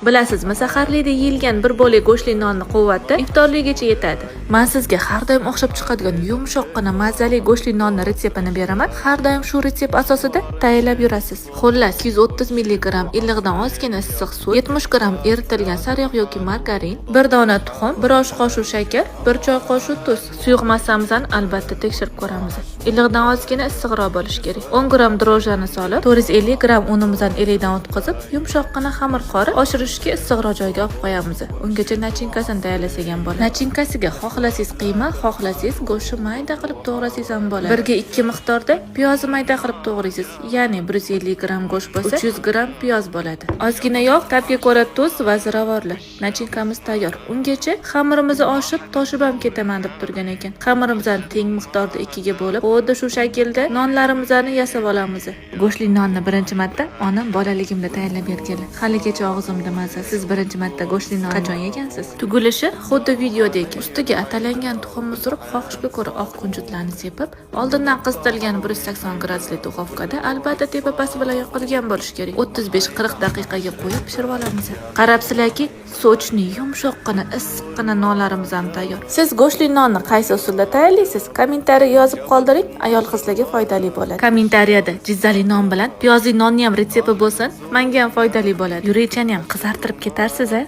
Bilasizmi, saharlikda yeyilgan bir bo'lik go'shtli nonni quvvati iftorligicha yetadi. Men sizga har doim o'xshab chiqadigan yumshoqqina mazali go'shtli nonni retseptini beraman. Har doim shu retsept asosida tayyorlab yurasiz. Xullas, 230 mg illiqdan ozgina issiq suv, 70 g eritilgan sariyog' yoki margarin, 1 dona tuxum, 1 osh qoshiq shakar, 1 choy qoshiq tuz. Suyuq massamizni albatta tekshirib ko'ramiz. Illiqdan ozgina issiqroq bo'lishi kerak. 10 g drojjani solib, 450 g unimizni elakdan o'tkazib, yumshoqqina xamir qorib, oshirishga issiqroq joyga olib qo'yamiz. Ungacha nachinkasini tayyorlasak ham bo'ladi. Nachinkasiga xohlasangiz qiyma, xohlasangiz go'shtni mayda qilib to'g'rasangiz ham bo'ladi. 1 ga 2 miqdorda piyozni mayda qilib to'g'raysiz. Ya'ni 150 g go'sht bo'lsa, 300 g piyoz bo'ladi. Ozgina yog', ta'bga ko'ra tuz va ziravorlar. Nachinkamiz tayyor. Ungacha xamirimizni oshib, toshib ham ketaman deb turgan ekan. Xamirimizni teng miqdorda 2 ga bo'lib, xuddi shu shaklda nonlarimizni yasab olamiz. Go'shtli nonni birinchi marta onam bolaligimda tayyorlab berganlar. Haligacha og'zimda mazza. Siz birinchi marta go'shtli non qachon yegansiz? Tugilishi xuddi videodek. Ustiga atalangan tuxumni surib, xohishga ko'ra oq kunjutlarni sepib, oldindan qizitilgan 180 gradusli duxovkada albatta tepa-past bilan yoqilgan bo'lishi kerak. 35-40 daqiqaga qo'yib pishirib olamiz. Qarabsizlarki, sochli, yumshoqqina, issiqqina nonlarimiz ham tayyor. Siz go'shtli nonni qaysi usulda tayyorlaysiz? Kommentariy yozib qoldiring, ayol-qizlarga foydali bo'ladi. Kommentariyada jizzali non bilan piyozli nonni ham retsepti bo'lsin, menga ham foydali bo'ladi. Yurechani ham qizartirib ketarsiz-a?